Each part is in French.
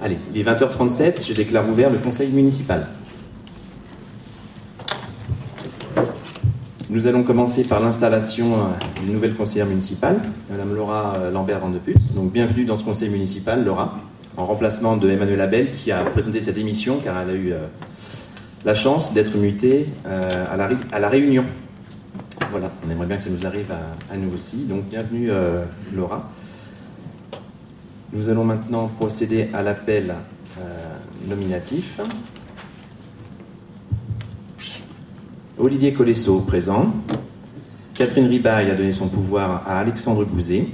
Allez, il est 20h37, je déclare ouvert le conseil municipal. Nous allons commencer par l'installation d'une nouvelle conseillère municipale, Madame Laura Lambert-Vandeput. Donc bienvenue dans ce conseil municipal, Laura, en remplacement de Emmanuel Abel qui a présenté sa démission car elle a eu la chance d'être mutée à la Réunion. Voilà, on aimerait bien que ça nous arrive à nous aussi. Donc bienvenue Laura. Nous allons maintenant procéder à l'appel nominatif. Olivier Colesso, présent. Catherine Ribaille a donné son pouvoir à Alexandre Bouzet.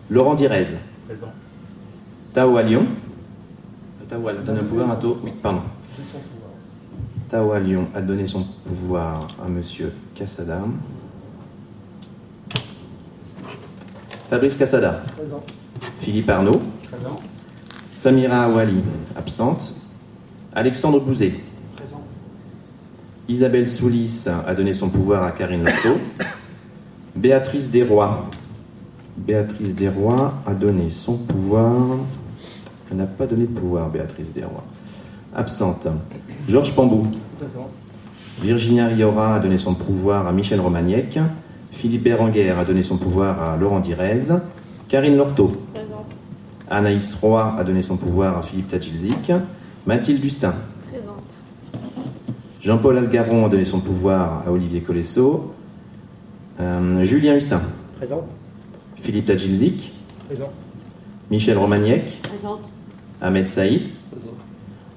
Laurent Direz. Présent. Tao Lyon. Tao a donné un pouvoir à Tao. Oui, pardon. Tao Lyon a donné son pouvoir à Monsieur Cassada. Fabrice Cassada. Présent. Philippe Arnaud. Présent. Samira Awali, absente. Alexandre Bouzet. Présent. Isabelle Soulis a donné son pouvoir à Karine Lotto. Béatrice Desrois. Béatrice Desrois a donné son pouvoir. Elle n'a pas donné de pouvoir, Béatrice Desrois. Absente. Georges Pambou. Présent. Virginia Riora a donné son pouvoir à Michel Romagnac. Philippe Berenguer a donné son pouvoir à Laurent Direz. Karine Lorteau. Présente. Anaïs Roy a donné son pouvoir à Philippe Tadjilzik. Mathilde Dustin. Présente. Jean-Paul Algaron a donné son pouvoir à Olivier Colesso. Julien Hustin. Présent. Philippe Tadjilzik. Présent. Michel Romagnac. Présente. Ahmed Saïd. Présent.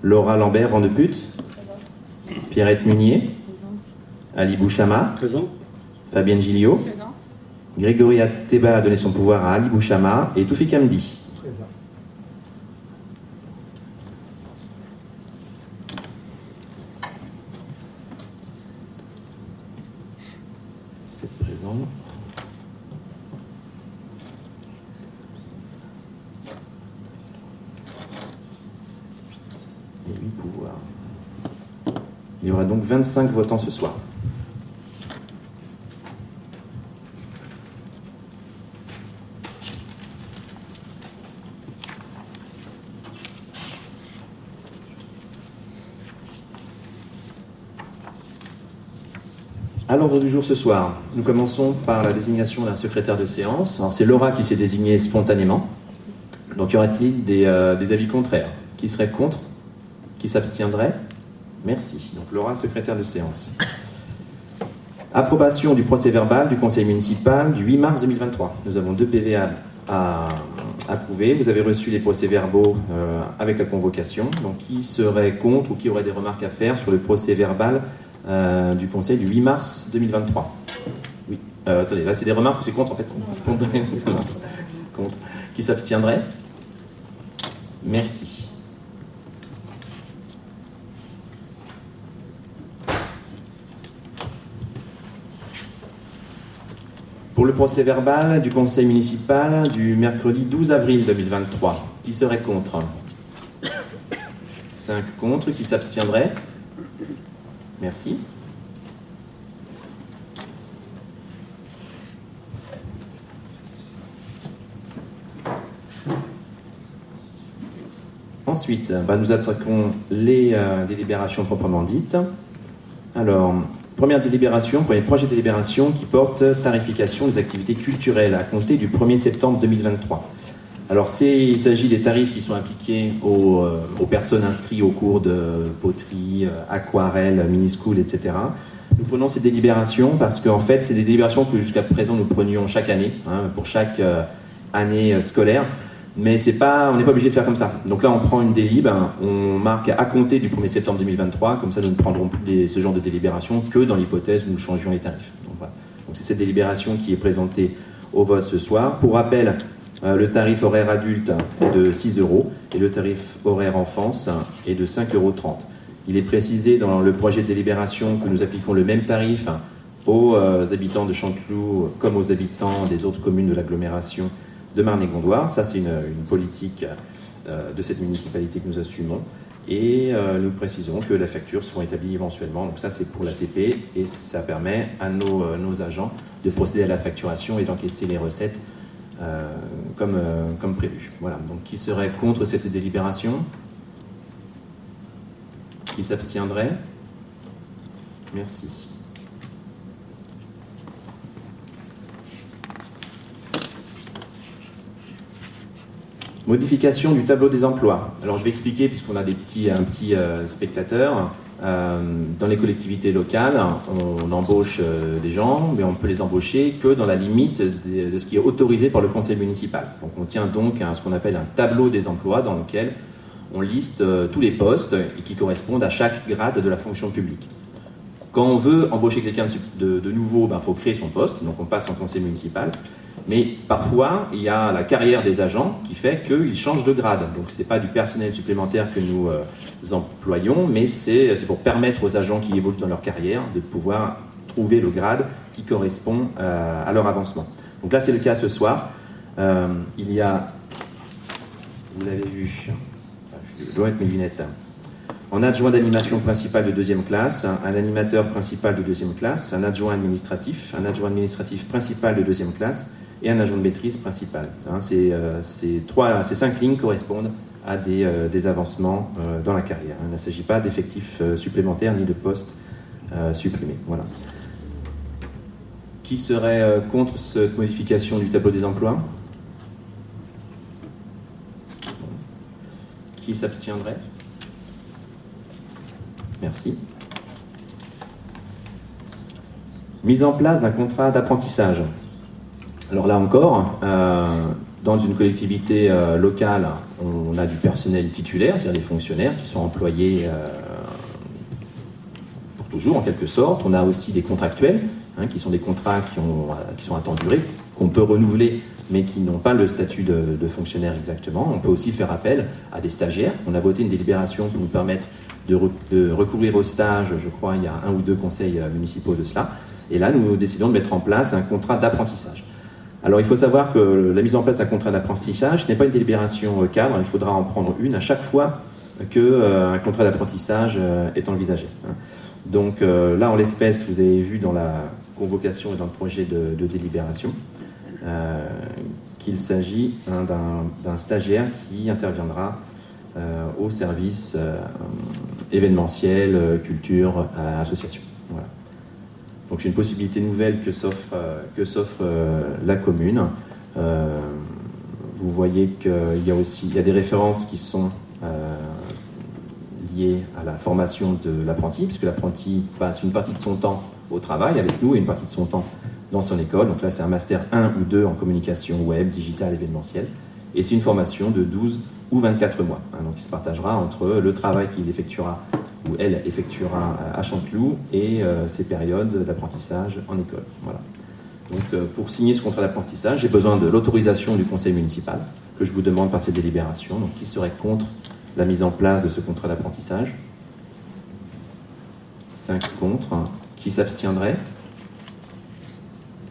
Laura Lambert-Vandeput. Présente. Pierrette Munier. Présente. Ali Bouchama. Présent. Fabienne Gilliot. Présente. Grégory Atteba a donné son pouvoir à Ali Bouchama. Et Toufik Hamdi. Présent. C'est présent. Et 8 pouvoirs. Il y aura donc 25 votants ce soir. À l'ordre du jour ce soir, nous commençons par la désignation d'un secrétaire de séance. Alors, c'est Laura qui s'est désignée spontanément. Donc y aura-t-il des avis contraires? Qui serait contre? Qui s'abstiendrait? Merci. Donc Laura, secrétaire de séance. Approbation du procès-verbal du conseil municipal du 8 mars 2023. Nous avons 2 PV à approuver. Vous avez reçu les procès-verbaux avec la convocation. Donc qui serait contre ou qui aurait des remarques à faire sur le procès-verbal du conseil du 8 mars 2023? Oui. Attendez, là c'est des remarques ou c'est contre en fait? Contre. Ça marche. Contre. Qui s'abstiendrait? Merci. Pour le procès-verbal du conseil municipal du mercredi 12 avril 2023, qui serait contre? 5 contre. Qui s'abstiendrait? Merci. Ensuite, nous attaquons les délibérations proprement dites. Alors, premier projet de délibération qui porte tarification des activités culturelles à compter du 1er septembre 2023. Alors, il s'agit des tarifs qui sont appliqués aux personnes inscrites au cours de poterie, aquarelle, mini-school, etc. Nous prenons ces délibérations parce qu'en fait, c'est des délibérations que jusqu'à présent nous prenions chaque année, pour chaque année scolaire. Mais on n'est pas obligé de faire comme ça. Donc là, on prend une délib, on marque à compter du 1er septembre 2023, comme ça nous ne prendrons plus ce genre de délibération que dans l'hypothèse où nous changions les tarifs. Donc, voilà. Donc c'est cette délibération qui est présentée au vote ce soir. Pour rappel, le tarif horaire adulte est de 6 € et le tarif horaire enfance est de 5,30 €. Il est précisé dans le projet de délibération que nous appliquons le même tarif aux habitants de Chanteloup comme aux habitants des autres communes de l'agglomération de Marne-et-Gondoire. Ça, c'est une politique de cette municipalité que nous assumons. Et nous précisons que les factures seront établies éventuellement. Donc ça, c'est pour l'ATP et ça permet à nos agents de procéder à la facturation et d'encaisser les recettes comme prévu. Voilà. Donc qui serait contre cette délibération? Qui s'abstiendrait? Merci. Modification du tableau des emplois. Alors je vais expliquer, puisqu'on a un petit spectateur. Dans les collectivités locales, on embauche des gens, mais on peut les embaucher que dans la limite de ce qui est autorisé par le conseil municipal. Donc on tient donc à ce qu'on appelle un tableau des emplois dans lequel on liste tous les postes et qui correspondent à chaque grade de la fonction publique. Quand on veut embaucher quelqu'un de nouveau, il faut créer son poste, donc on passe en conseil municipal. Mais parfois, il y a la carrière des agents qui fait qu'ils changent de grade. Donc ce n'est pas du personnel supplémentaire que nous employons, mais c'est pour permettre aux agents qui évoluent dans leur carrière de pouvoir trouver le grade qui correspond à leur avancement. Donc là, c'est le cas ce soir. Il y a, vous l'avez vu, je dois mettre mes lunettes, en adjoint d'animation principale de deuxième classe, un animateur principal de deuxième classe, un adjoint administratif principal de deuxième classe et un adjoint de maîtrise principal. Ces 5 lignes correspondent à des avancements dans la carrière. Il ne s'agit pas d'effectifs supplémentaires ni de postes supprimés. Voilà. Qui serait contre cette modification du tableau des emplois? Qui s'abstiendrait? Merci. Mise en place d'un contrat d'apprentissage. Alors là encore, dans une collectivité locale, on a du personnel titulaire, c'est-à-dire des fonctionnaires qui sont employés pour toujours en quelque sorte. On a aussi des contractuels, qui sont des contrats qui sont à temps duré, qu'on peut renouveler, mais qui n'ont pas le statut de fonctionnaire exactement. On peut aussi faire appel à des stagiaires. On a voté une délibération pour nous permettre de recourir au stage, je crois, il y a 1 ou 2 conseils municipaux de cela. Et là, nous décidons de mettre en place un contrat d'apprentissage. Alors, il faut savoir que la mise en place d'un contrat d'apprentissage n'est pas une délibération cadre, il faudra en prendre une à chaque fois qu'un contrat d'apprentissage est envisagé. Donc là, en l'espèce, vous avez vu dans la convocation et dans le projet de délibération qu'il s'agit d'un stagiaire qui interviendra au service événementiel, culture, association. Voilà. Donc c'est une possibilité nouvelle que s'offre la commune. Vous voyez qu'il y a des références qui sont liées à la formation de l'apprenti, puisque l'apprenti passe une partie de son temps au travail avec nous et une partie de son temps dans son école. Donc là, c'est un master 1 ou 2 en communication web, digital, événementiel. Et c'est une formation de 12 ou 24 mois. Donc il se partagera entre le travail qu'il effectuera ou elle effectuera à Chanteloup et ses périodes d'apprentissage en école. Voilà. Donc pour signer ce contrat d'apprentissage, j'ai besoin de l'autorisation du conseil municipal que je vous demande par ces délibérations. Donc qui serait contre la mise en place de ce contrat d'apprentissage? 5 contre. Qui s'abstiendrait?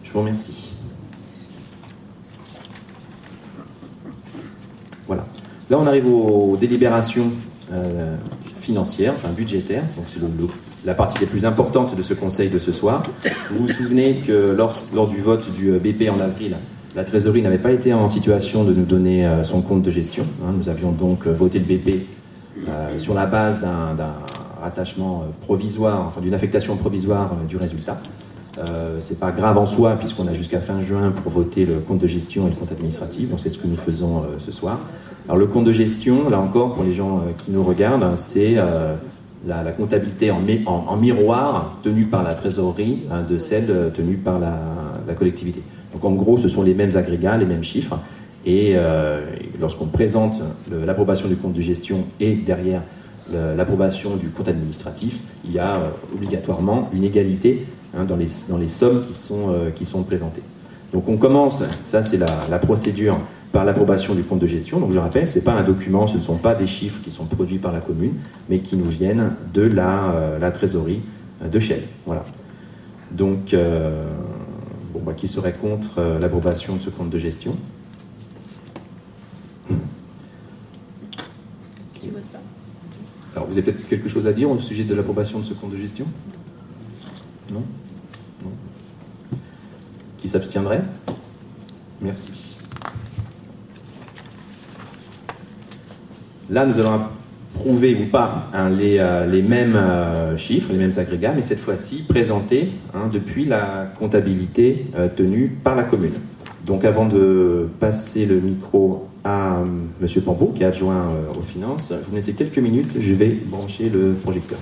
Je vous remercie. Voilà. Là, on arrive aux délibérations financières, enfin budgétaires. Donc, c'est la partie la plus importante de ce conseil de ce soir. Vous vous souvenez que lors du vote du BP en avril, la trésorerie n'avait pas été en situation de nous donner son compte de gestion. Nous avions donc voté le BP sur la base d'un rattachement provisoire, enfin d'une affectation provisoire du résultat. C'est pas grave en soi puisqu'on a jusqu'à fin juin pour voter le compte de gestion et le compte administratif, donc c'est ce que nous faisons ce soir. Alors le compte de gestion, là encore pour les gens qui nous regardent, c'est la comptabilité en miroir tenue par la trésorerie de celle tenue par la collectivité. Donc en gros ce sont les mêmes agrégats, les mêmes chiffres et lorsqu'on présente l'approbation du compte de gestion et derrière l'approbation du compte administratif, il y a obligatoirement une égalité dans les sommes qui sont présentées. Donc on commence, ça c'est la procédure, par l'approbation du compte de gestion. Donc je rappelle, ce n'est pas un document, ce ne sont pas des chiffres qui sont produits par la commune, mais qui nous viennent de la trésorerie de Chelles. Voilà. Donc, qui serait contre l'approbation de ce compte de gestion? Alors vous avez peut-être quelque chose à dire au sujet de l'approbation de ce compte de gestion? Non? Non. Qui s'abstiendrait? Merci. Là, nous allons prouver ou pas les mêmes chiffres, les mêmes agrégats, mais cette fois-ci présentés depuis la comptabilité tenue par la commune. Donc avant de passer le micro à M. Pambeau, qui est adjoint aux finances, je vous laisse quelques minutes, je vais brancher le projecteur.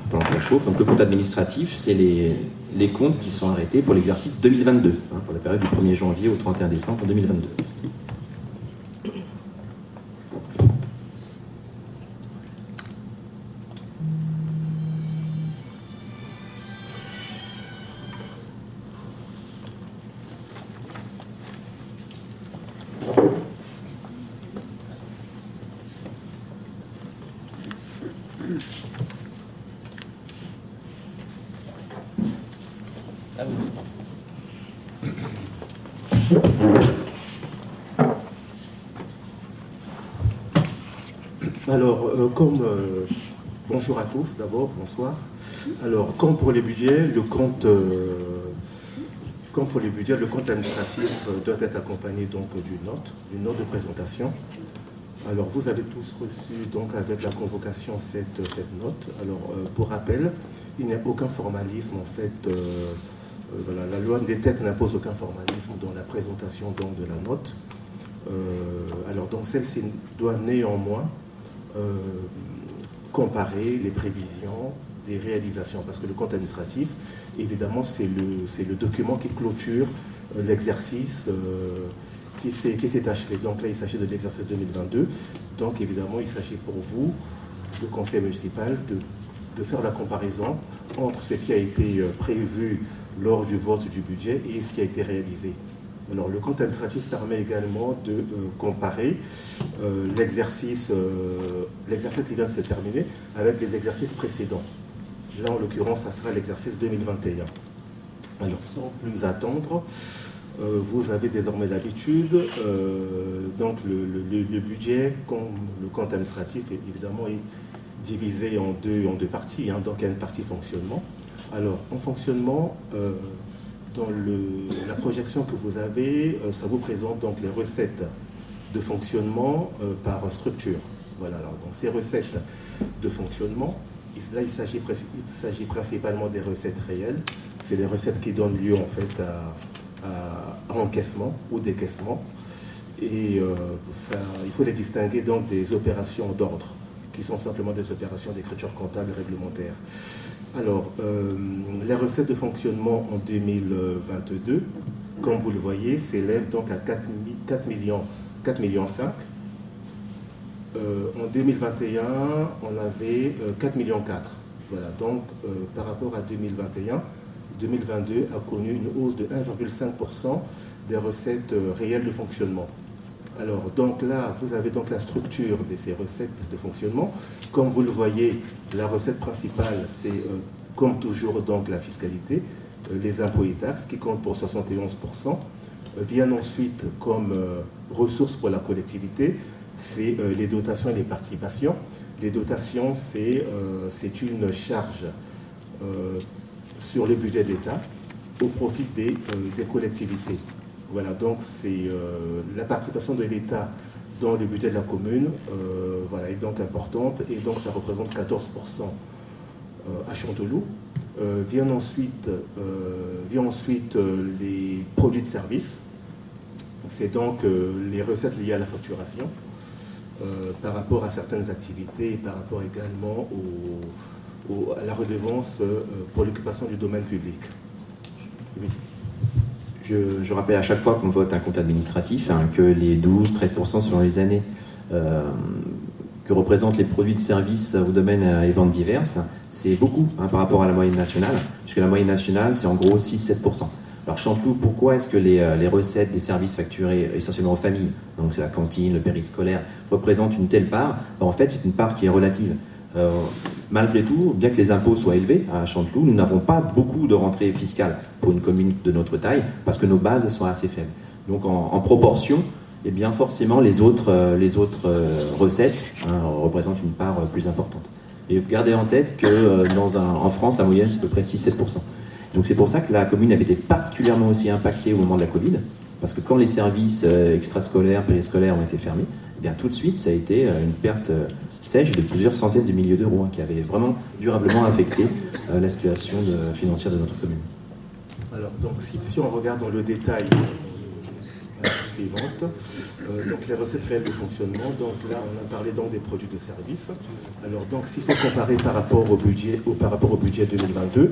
Pendant que ça chauffe, donc le compte administratif, c'est les comptes qui sont arrêtés pour l'exercice 2022, pour la période du 1er janvier au 31 décembre 2022. Alors, bonjour à tous d'abord, bonsoir. Alors, comme pour les budgets, le compte administratif doit être accompagné donc d'une note de présentation. Alors, vous avez tous reçu donc avec la convocation cette note. Alors, pour rappel, il n'y a aucun formalisme en fait. Voilà, la loi des têtes n'impose aucun formalisme dans la présentation donc de la note. Alors, donc celle-ci doit néanmoins comparer les prévisions des réalisations, parce que le compte administratif, évidemment, c'est le document qui clôture l'exercice qui s'est achevé. Donc là, il s'agit de l'exercice 2022. Donc évidemment, il s'agit pour vous, le conseil municipal, de faire la comparaison entre ce qui a été prévu lors du vote du budget et ce qui a été réalisé. Alors, le compte administratif permet également de comparer l'exercice qui vient de se terminer avec les exercices précédents. Là, en l'occurrence, ça sera l'exercice 2021. Alors, sans plus attendre, vous avez désormais l'habitude. Donc, le budget, comme le compte administratif, évidemment, est divisé en deux parties. Donc, il y a une partie fonctionnement. Alors, en fonctionnement, dans la projection que vous avez, ça vous présente donc les recettes de fonctionnement par structure. Voilà, alors, donc ces recettes de fonctionnement, là il s'agit principalement des recettes réelles. C'est des recettes qui donnent lieu en fait à encaissement ou décaissement. Et il faut les distinguer donc des opérations d'ordre, qui sont simplement des opérations d'écriture comptable réglementaire. Alors, les recettes de fonctionnement en 2022, comme vous le voyez, s'élèvent donc à 4,5 millions. En 2021, on avait 4,4 millions. Voilà, donc par rapport à 2021, 2022 a connu une hausse de 1,5% des recettes réelles de fonctionnement. Alors, donc là, vous avez donc la structure de ces recettes de fonctionnement. Comme vous le voyez, la recette principale, c'est comme toujours donc la fiscalité, les impôts et taxes qui comptent pour 71%. Viennent ensuite comme ressources pour la collectivité, c'est les dotations et les participations. Les dotations, c'est une charge sur le budget de l'État au profit des collectivités. Voilà, donc c'est la participation de l'État dans le budget de la commune voilà, est donc importante et donc ça représente 14% à Chanteloup. Viennent ensuite les produits de service. C'est donc les recettes liées à la facturation par rapport à certaines activités et par rapport également à la redevance pour l'occupation du domaine public. Oui. Je rappelle à chaque fois qu'on vote un compte administratif que les 12-13% selon les années que représentent les produits de services au domaine et ventes diverses, c'est beaucoup par rapport à la moyenne nationale, puisque la moyenne nationale, c'est en gros 6-7%. Alors Chanteloup, pourquoi est-ce que les recettes des services facturés essentiellement aux familles, donc c'est la cantine, le périscolaire, représentent une telle part? En fait, c'est une part qui est relative. Malgré tout, bien que les impôts soient élevés à Chanteloup, nous n'avons pas beaucoup de rentrées fiscales pour une commune de notre taille, parce que nos bases sont assez faibles. Donc en proportion, eh bien forcément les autres recettes représentent une part plus importante. Et gardez en tête que en France, la moyenne c'est à peu près 6-7%. Donc c'est pour ça que la commune avait été particulièrement aussi impactée au moment de la Covid, parce que quand les services extrascolaires, périscolaires ont été fermés, eh bien tout de suite ça a été une perte sèche de plusieurs centaines de milliers d'euros, qui avait vraiment durablement affecté la situation financière de notre commune. Alors donc si on regarde dans le détail suivante, donc les recettes réelles de fonctionnement, donc là on a parlé donc des produits de services. Alors donc s'il faut comparer par rapport au budget 2022,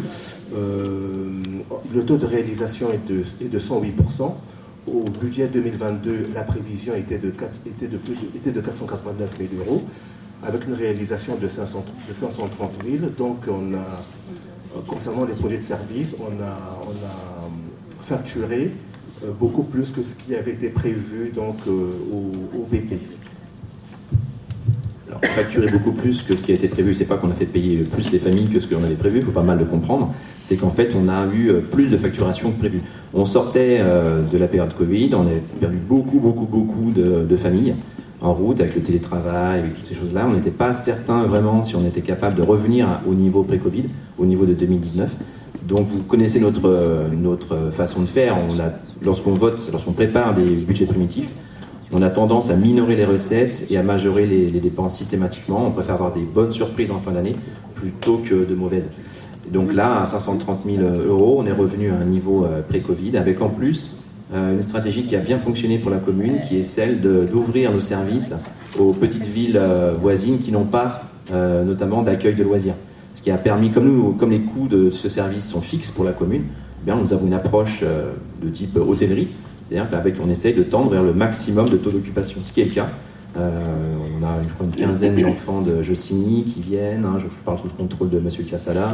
le taux de réalisation est de 108%. Au budget 2022, la prévision était de 489 000 euros, avec une réalisation de 530 000. Donc on a, concernant les produits de services, on a facturé beaucoup plus que ce qui avait été prévu donc, au BP. Alors, facturer beaucoup plus que ce qui a été prévu, c'est pas qu'on a fait payer plus les familles que ce qu'on avait prévu, il faut pas mal le comprendre, c'est qu'en fait on a eu plus de facturation que prévu. On sortait de la période Covid, on avait perdu beaucoup de familles en route avec le télétravail, avec toutes ces choses-là. On n'était pas certain vraiment si on était capable de revenir au niveau pré-Covid, au niveau de 2019. Donc vous connaissez notre façon de faire. Lorsqu'on vote, lorsqu'on prépare des budgets primitifs, on a tendance à minorer les recettes et à majorer les dépenses systématiquement. On préfère avoir des bonnes surprises en fin d'année plutôt que de mauvaises. Et donc là, à 530 000 euros, on est revenu à un niveau pré-Covid, avec en plus une stratégie qui a bien fonctionné pour la commune, qui est celle d'ouvrir nos services aux petites villes voisines qui n'ont pas notamment d'accueil de loisirs. Ce qui a permis, comme les coûts de ce service sont fixes pour la commune, eh bien, nous avons une approche de type hôtellerie, c'est-à-dire qu'on essaye de tendre vers le maximum de taux d'occupation, ce qui est le cas. On a, je crois, une quinzaine d'enfants de Jossigny qui viennent, je parle sous le contrôle de M. Cassala.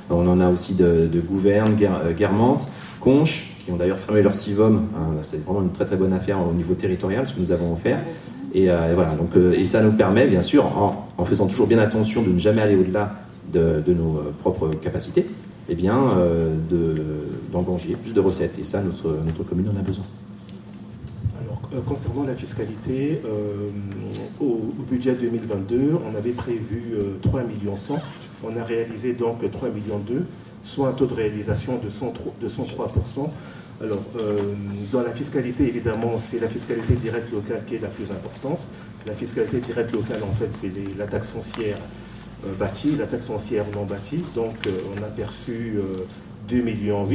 On en a aussi de Gouverne, Guermantes, Conches, qui ont d'ailleurs fermé leur CIVOM. C'est vraiment une très bonne affaire au niveau territorial, ce que nous avons offert. Et voilà, donc, et ça nous permet, bien sûr, en faisant toujours bien attention de ne jamais aller au-delà de nos propres capacités, eh bien, d'engranger plus de recettes. Et ça, notre commune en a besoin. Alors, concernant la fiscalité, au budget 2022, on avait prévu 3,1 millions. On a réalisé donc 3,2 millions, soit un taux de réalisation de 103%. Alors, dans la fiscalité, évidemment, c'est la fiscalité directe locale qui est la plus importante. La fiscalité directe locale, en fait, c'est la taxe foncière bâtie, la taxe foncière non bâtie. Donc, on a perçu 2,8 millions.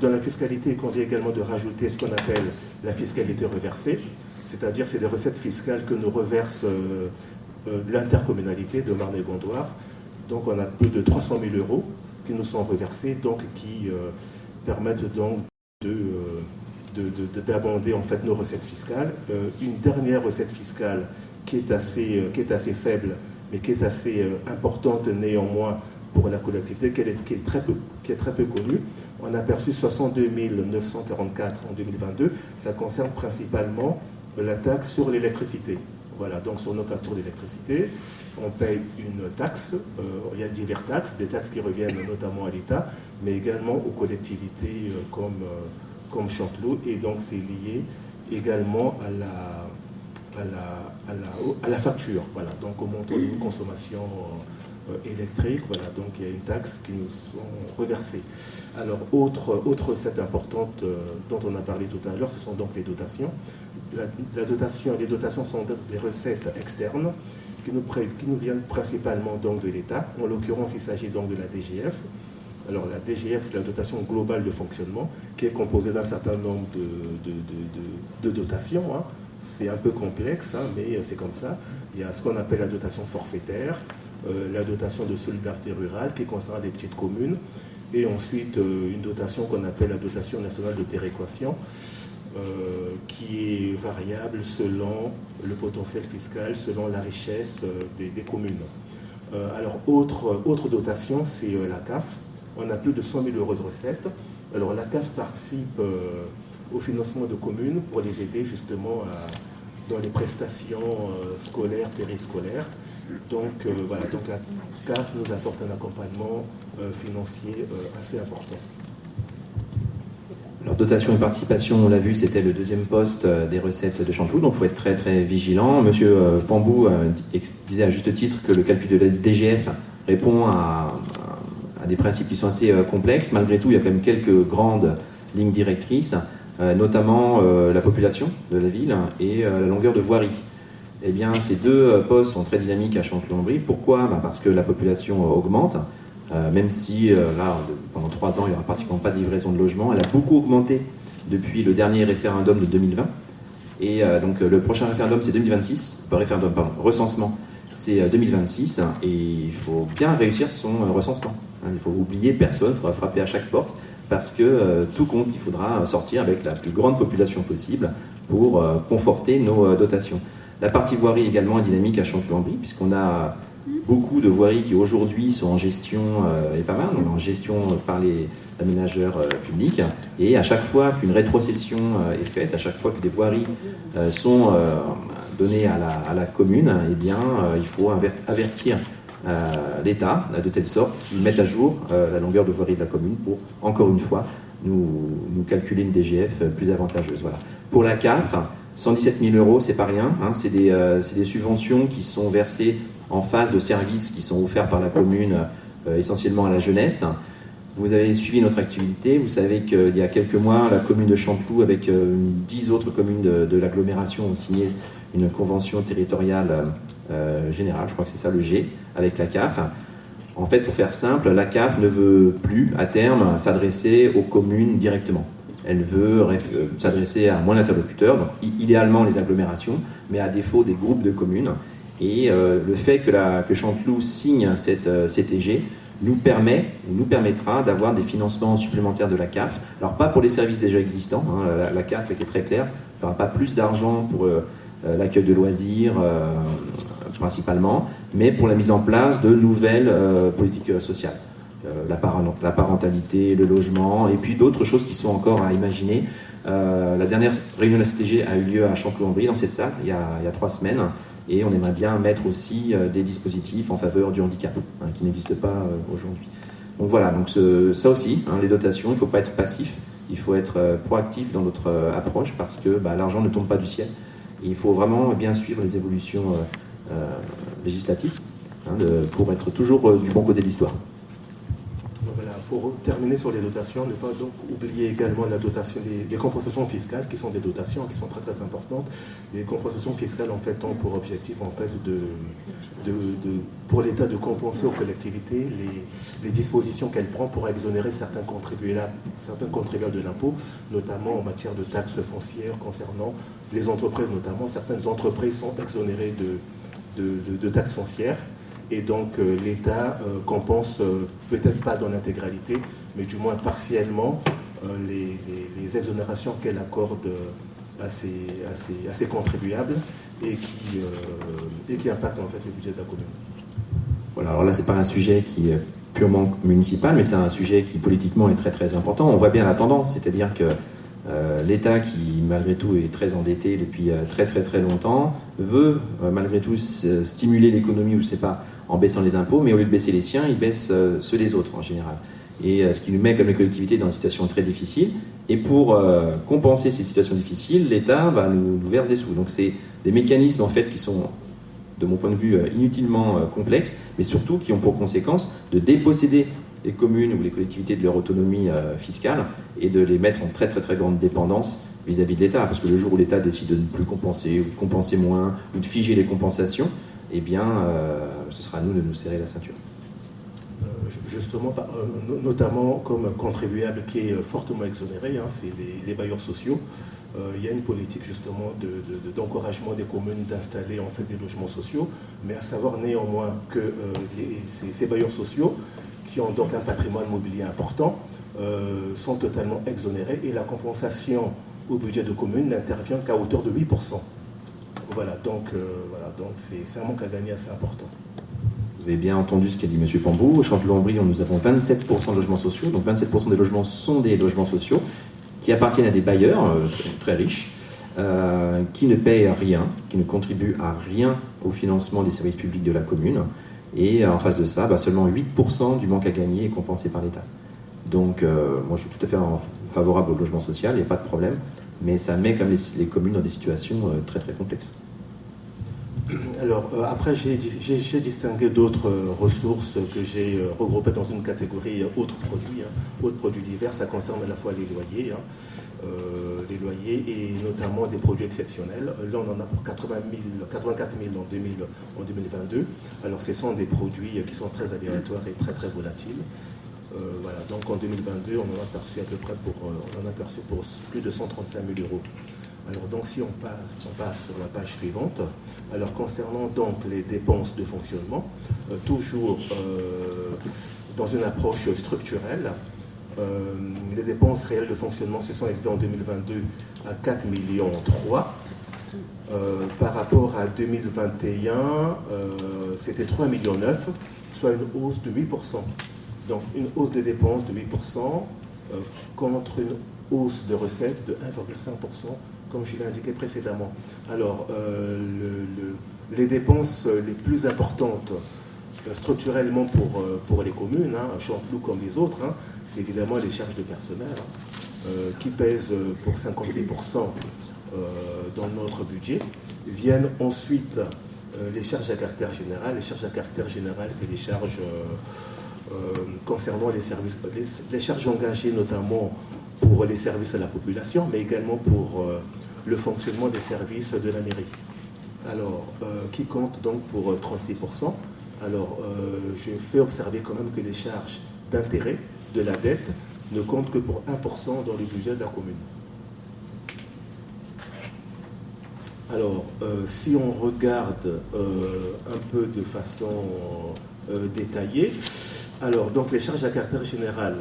Dans la fiscalité, il convient également de rajouter ce qu'on appelle la fiscalité reversée, c'est-à-dire c'est des recettes fiscales que nous reverse l'intercommunalité de Marne-et-Gondoire. Donc, on a plus de 300 000 euros qui nous sont reversés, donc qui permettent donc d'abonder en fait nos recettes fiscales. Une dernière recette fiscale qui est assez faible, mais qui est assez importante néanmoins pour la collectivité, qui est très peu connue. On a perçu 62 944 en 2022. Ça concerne principalement la taxe sur l'électricité. Voilà, donc sur notre facture d'électricité, on paye une taxe. Il y a diverses taxes, des taxes qui reviennent notamment à l'État, mais également aux collectivités comme Chanteloup. Et donc c'est lié également à la facture, voilà, donc au montant de nos consommations électriques, voilà, donc il y a une taxe qui nous sont reversées. Alors, autre recette importante dont on a parlé tout à l'heure, ce sont donc les dotations. Les dotations sont des recettes externes qui nous viennent principalement donc de l'État. En l'occurrence, il s'agit donc de la DGF. Alors la DGF, c'est la dotation globale de fonctionnement, qui est composée d'un certain nombre de dotations. C'est un peu complexe, mais c'est comme ça. Il y a ce qu'on appelle la dotation forfaitaire, la dotation de solidarité rurale qui concerne les petites communes, et ensuite une dotation qu'on appelle la dotation nationale de péréquation, qui est variable selon le potentiel fiscal, selon la richesse des communes. Alors, autre dotation, c'est la CAF. On a plus de 100 000 euros de recettes. Alors, la CAF participe au financement de communes pour les aider justement dans les prestations scolaires, périscolaires. Donc, voilà, donc la CAF nous apporte un accompagnement financier assez important. Alors, dotation et participation, on l'a vu, c'était le deuxième poste des recettes de Chanteloup, donc il faut être très très vigilant. Monsieur Pambou disait à juste titre que le calcul de la DGF répond à des principes qui sont assez complexes. Malgré tout, il y a quand même quelques grandes lignes directrices, notamment la population de la ville et la longueur de voirie. Eh bien, ces deux postes sont très dynamiques à Chanteloup-en-Brie. Pourquoi ? Parce que la population augmente. Même si là, pendant 3 ans, il n'y aura pratiquement pas de livraison de logement. Elle a beaucoup augmenté depuis le dernier référendum de 2020. Et donc le prochain référendum, c'est 2026. Recensement, c'est 2026. Et il faut bien réussir son recensement. Il faut oublier personne, il faudra frapper à chaque porte. Parce que tout compte, il faudra sortir avec la plus grande population possible pour conforter nos dotations. La partie voirie également est dynamique à Chanteloup-en-Brie, puisqu'on a beaucoup de voiries qui aujourd'hui sont en gestion, et pas mal, en gestion par les aménageurs publics. Et à chaque fois qu'une rétrocession est faite, à chaque fois que des voiries sont données à la commune, eh bien, il faut avertir l'État de telle sorte qu'il mette à jour la longueur de voirie de la commune pour, encore une fois, nous calculer une DGF plus avantageuse. Voilà. Pour la CAF, 117 000 euros, c'est pas rien. C'est des subventions qui sont versées en phase de services qui sont offerts par la commune, essentiellement à la jeunesse. Vous avez suivi notre activité, vous savez qu'il y a quelques mois, la commune de Chanteloup, avec 10 autres communes de l'agglomération, ont signé une convention territoriale générale, je crois que c'est ça le G, avec la CAF. En fait, pour faire simple, la CAF ne veut plus, à terme, s'adresser aux communes directement. Elle veut s'adresser à moins d'interlocuteurs, donc idéalement les agglomérations, mais à défaut des groupes de communes. Et le fait que Chanteloup signe cette CTG nous permettra d'avoir des financements supplémentaires de la CAF. Alors pas pour les services déjà existants, la CAF était très claire, enfin pas plus d'argent pour l'accueil de loisirs principalement, mais pour la mise en place de nouvelles politiques sociales. La parentalité, le logement, et puis d'autres choses qui sont encore à imaginer. La dernière réunion de la CTG a eu lieu à Chanteloup-en-Brie, dans cette salle, il y a 3 semaines, et on aimerait bien mettre aussi des dispositifs en faveur du handicap, qui n'existent pas aujourd'hui. Donc voilà, donc ça aussi, les dotations, il ne faut pas être passif, il faut être proactif dans notre approche, parce que l'argent ne tombe pas du ciel, et il faut vraiment bien suivre les évolutions législatives, pour être toujours du bon côté de l'histoire. Voilà, pour terminer sur les dotations, ne pas donc oublier également la dotation des compensations fiscales, qui sont des dotations qui sont très très importantes. Les compensations fiscales en fait ont pour objectif en fait pour l'État de compenser aux collectivités les dispositions qu'elle prend pour exonérer certains contribuables de l'impôt, notamment en matière de taxes foncières concernant les entreprises notamment. Certaines entreprises sont exonérées de taxes foncières. Et donc l'État compense, peut-être pas dans l'intégralité, mais du moins partiellement, les exonérations qu'elle accorde à ses contribuables et qui impactent en fait le budget de la commune. Voilà, alors là, c'est pas un sujet qui est purement municipal, mais c'est un sujet qui politiquement est très très important. On voit bien la tendance, c'est-à-dire que l'État, qui malgré tout est très endetté depuis très très très longtemps, veut malgré tout stimuler l'économie, ou je sais pas, en baissant les impôts, mais au lieu de baisser les siens, il baisse ceux des autres en général. Et ce qui nous met comme les collectivités dans une situation très difficile. Et pour compenser ces situations difficiles, l'État nous verse des sous. Donc c'est des mécanismes en fait qui sont, de mon point de vue, inutilement complexes, mais surtout qui ont pour conséquence de déposséder les communes ou les collectivités de leur autonomie fiscale et de les mettre en très très très grande dépendance vis-à-vis de l'État. Parce que le jour où l'État décide de ne plus compenser, ou de compenser moins, ou de figer les compensations, eh bien, ce sera à nous de nous serrer la ceinture. Justement, notamment comme contribuable qui est fortement exonéré, c'est les bailleurs sociaux. il y a une politique justement d'encouragement des communes d'installer en fait des logements sociaux, mais à savoir néanmoins que ces bailleurs sociaux, qui ont donc un patrimoine mobilier important, sont totalement exonérés et la compensation au budget de commune n'intervient qu'à hauteur de 8%. Voilà, donc c'est un manque à gagner assez important. Vous avez bien entendu ce qu'a dit M. Pambou. Au Chanteloup-en-Brie, nous avons 27% de logements sociaux. Donc 27% des logements sont des logements sociaux qui appartiennent à des bailleurs très riches, qui ne payent rien, qui ne contribuent à rien au financement des services publics de la commune. Et en face de ça, seulement 8% du manque à gagner est compensé par l'État. Donc moi je suis tout à fait favorable au logement social, il n'y a pas de problème, mais ça met quand même les communes dans des situations très très complexes. Alors, après, j'ai distingué d'autres ressources que j'ai regroupées dans une catégorie autres produits divers. Ça concerne à la fois les loyers et notamment des produits exceptionnels. Là, on en a pour 84 000 en 2022. Alors, ce sont des produits qui sont très aléatoires et très très volatiles. Voilà, donc en 2022, on en a perçu à peu près pour plus de 135 000 euros. Alors donc si on passe sur la page suivante, alors concernant donc les dépenses de fonctionnement, toujours dans une approche structurelle, les dépenses réelles de fonctionnement se sont élevées en 2022 à 4,3 millions. Par rapport à 2021, c'était 3,9 millions, soit une hausse de 8%. Donc une hausse de dépenses de 8% contre une hausse de recettes de 1,5%. Comme je l'ai indiqué précédemment. Alors, les dépenses les plus importantes structurellement pour les communes, Chanteloup comme les autres, c'est évidemment les charges de personnel, qui pèsent pour 56% dans notre budget. Viennent ensuite les charges à caractère général. Les charges à caractère général, c'est les charges concernant les services, les charges engagées notamment pour les services à la population, mais également pour le fonctionnement des services de la mairie. Alors, qui compte donc pour 36%. Alors, je fais observer quand même que les charges d'intérêt de la dette ne comptent que pour 1% dans le budget de la commune. Alors, si on regarde un peu de façon détaillée, alors, donc les charges à caractère général,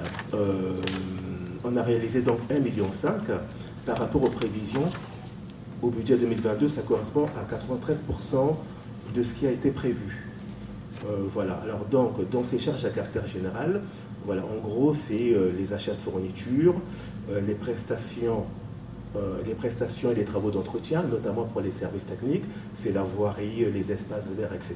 on a réalisé donc 1,5 million par rapport aux prévisions. Au budget 2022, ça correspond à 93% de ce qui a été prévu. Voilà. Alors donc, dans ces charges à caractère général, voilà, en gros, c'est les achats de fournitures, les prestations et les travaux d'entretien, notamment pour les services techniques, c'est la voirie, les espaces verts, etc.,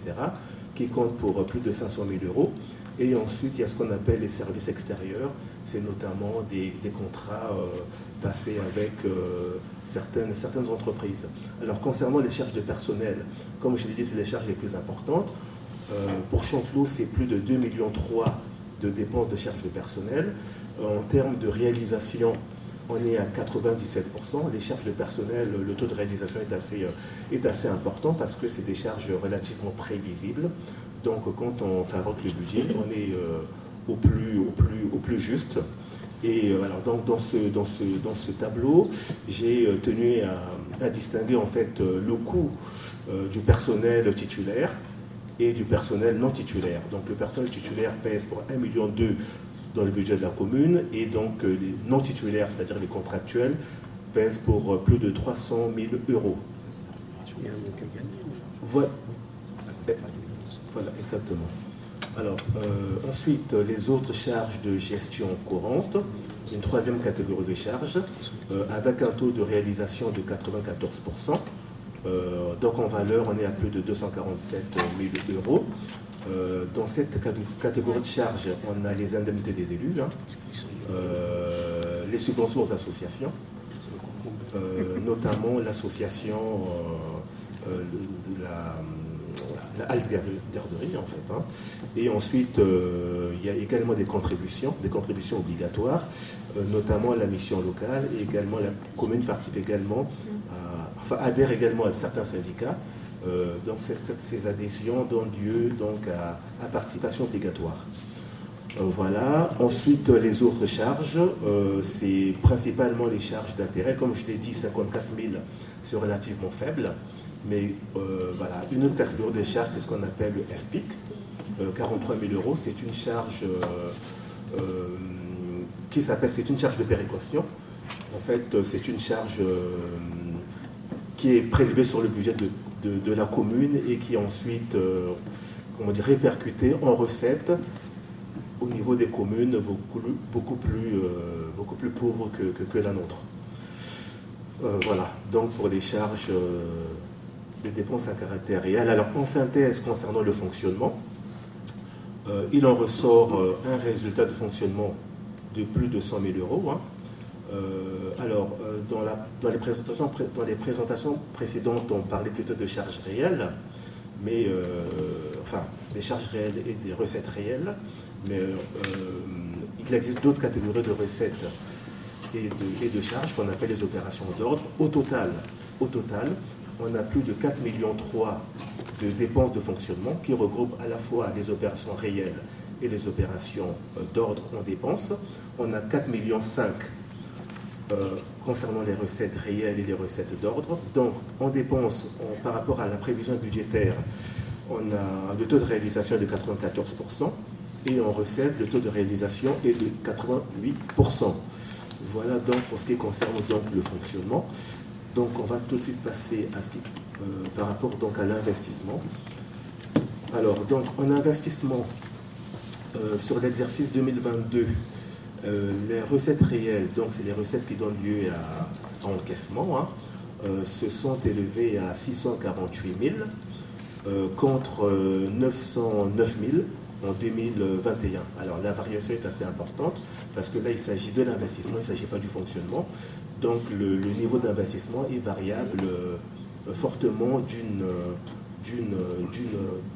qui comptent pour plus de 500 000 euros. Et ensuite, il y a ce qu'on appelle les services extérieurs, c'est notamment des contrats passés avec certaines entreprises. Alors, concernant les charges de personnel, comme je l'ai dit, c'est les charges les plus importantes. Pour Chanteloup, c'est plus de 2,3 millions de dépenses de charges de personnel. En termes de réalisation, on est à 97%. Les charges de personnel, le taux de réalisation est assez important parce que c'est des charges relativement prévisibles. Donc quand on fabrique le budget, on est au plus juste. Et alors, donc, dans ce tableau, j'ai tenu à distinguer en fait le coût du personnel titulaire et du personnel non titulaire. Donc le personnel titulaire pèse pour 1,2 million dans le budget de la commune, et donc les non titulaires, c'est-à-dire les contractuels, pèsent pour plus de 300 000 euros. Voilà, exactement. Alors, ensuite, les autres charges de gestion courante, une troisième catégorie de charges, avec un taux de réalisation de 94%. Donc en valeur, on est à plus de 247 000 euros. Dans cette catégorie de charges, on a les indemnités des élus, les subventions aux associations, notamment l'association, la halte garderie en fait. Et ensuite, il y a également des contributions obligatoires, notamment la mission locale, et également la commune participe également, adhère également à certains syndicats. Donc ces adhésions donnent lieu donc à participation obligatoire. Voilà. Ensuite, les autres charges, c'est principalement les charges d'intérêt. Comme je l'ai dit, 54 000, c'est relativement faible. Mais voilà, une autre catégorie de charges, c'est ce qu'on appelle le FPIC. 43 000 euros, c'est une charge c'est une charge de péréquation. En fait, c'est une charge qui est prélevée sur le budget de la commune et qui est ensuite comment dire, répercutée en recettes au niveau des communes beaucoup plus pauvres que la nôtre. Voilà, donc pour des charges, des dépenses à caractère réel. Alors en synthèse, concernant le fonctionnement, il en ressort un résultat de fonctionnement de plus de 100 000 euros. Hein. Dans les présentations précédentes, on parlait plutôt de charges réelles, mais enfin des charges réelles et des recettes réelles. Mais il existe d'autres catégories de recettes et de charges qu'on appelle les opérations d'ordre. Au total, on a plus de 4,3 millions de dépenses de fonctionnement qui regroupent à la fois les opérations réelles et les opérations d'ordre en dépenses. On a 4,5 millions concernant les recettes réelles et les recettes d'ordre. Donc en dépenses, par rapport à la prévision budgétaire, on a le taux de réalisation de 94%. Et en recettes, le taux de réalisation est de 88%. Voilà donc pour ce qui concerne donc le fonctionnement. Donc on va tout de suite passer à par rapport donc à l'investissement. Alors donc en investissement sur l'exercice 2022, les recettes réelles, donc c'est les recettes qui donnent lieu à encaissement, hein, se sont élevées à 648 000 contre 909 000 en 2021. Alors la variation est assez importante parce que là il s'agit de l'investissement, il ne s'agit pas du fonctionnement. Donc le niveau d'investissement est variable fortement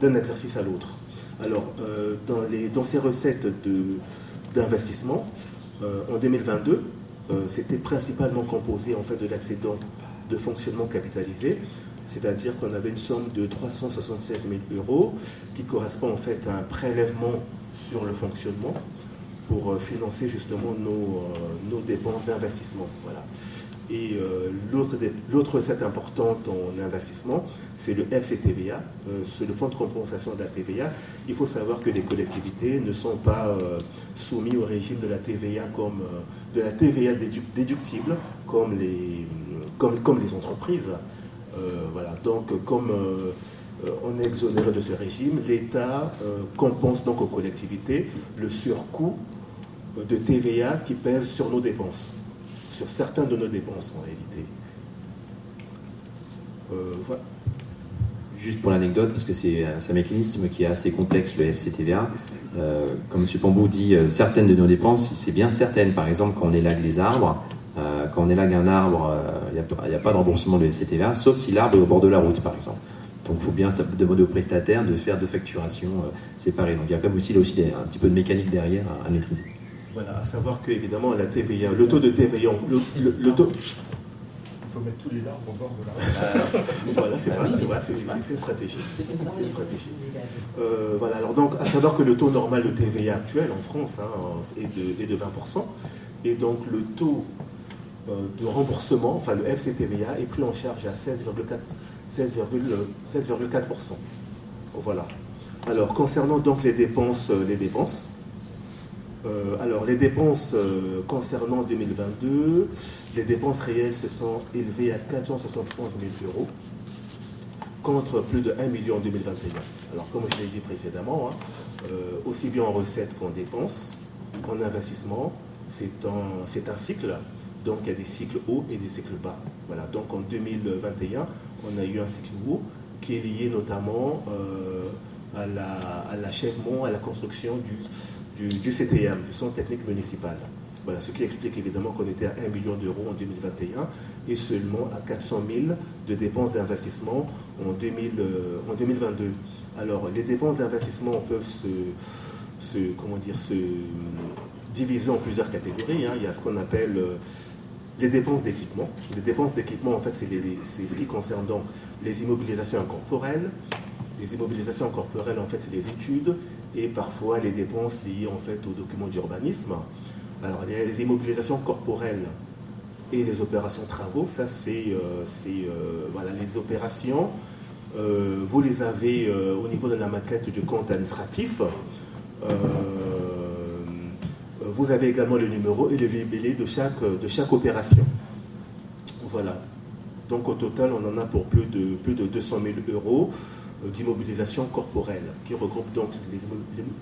d'un exercice à l'autre. Alors dans ces recettes d'investissement, en 2022, c'était principalement composé en fait de l'excédent de fonctionnement capitalisé. C'est-à-dire qu'on avait une somme de 376 000 euros qui correspond en fait à un prélèvement sur le fonctionnement pour financer justement nos dépenses d'investissement. Voilà. Et l'autre recette importante en investissement, c'est le FCTVA, c'est le fonds de compensation de la TVA. Il faut savoir que les collectivités ne sont pas soumises au régime de la TVA de la TVA déductible comme les entreprises. Voilà, donc comme on est exonéré de ce régime, l'État compense donc aux collectivités le surcoût de TVA qui pèse sur nos dépenses, sur certains de nos dépenses en réalité. Voilà. Juste pour l'anecdote, parce que c'est un mécanisme qui est assez complexe, le FCTVA. Comme M. Pambou dit, certaines de nos dépenses, c'est bien certaines. Par exemple, quand on élague les arbres, quand on élague un arbre, il n'y a pas de remboursement de FCTVA, sauf si l'arbre est au bord de la route, par exemple. Donc il faut bien demander aux prestataires de faire deux facturations séparées. Donc il y a comme aussi, là aussi un petit peu de mécanique derrière à maîtriser. Voilà, à savoir qu'évidemment, la TVA, le taux de TVA, le taux... Il faut mettre tous les arbres au bord de la route. Voilà, c'est une stratégie. C'est une stratégie. Voilà, alors donc, à savoir que le taux normal de TVA actuel en France est de 20%. Et donc le taux de remboursement, enfin le FCTVA, est pris en charge à 16,4%. Voilà. Alors concernant donc les dépenses, alors les dépenses concernant 2022, les dépenses réelles se sont élevées à 471 000 euros contre plus de 1 million en 2021. Alors comme je l'ai dit précédemment, hein, aussi bien en recettes qu'en dépenses, en investissement, c'est un cycle. Donc il y a des cycles hauts et des cycles bas. Voilà. Donc en 2021, on a eu un cycle haut qui est lié notamment à l'achèvement, à la construction du CTM, du Centre technique municipal. Voilà, ce qui explique évidemment qu'on était à 1 million d'euros en 2021 et seulement à 400 000 de dépenses d'investissement en 2022. Alors les dépenses d'investissement peuvent se diviser en plusieurs catégories. Hein. Il y a ce qu'on appelle les dépenses d'équipement. Les dépenses d'équipement, en fait, c'est ce qui concerne donc les immobilisations incorporelles, Les immobilisations corporelles, en fait, c'est les études et parfois les dépenses liées en fait aux documents d'urbanisme. Alors, il y a les immobilisations corporelles et les opérations travaux. Ça, c'est voilà, les opérations. Vous les avez au niveau de la maquette du compte administratif. Vous avez également le numéro et le libellé de chaque opération. Voilà. Donc, au total, on en a pour plus de 200 000 euros d'immobilisation corporelle, qui regroupe donc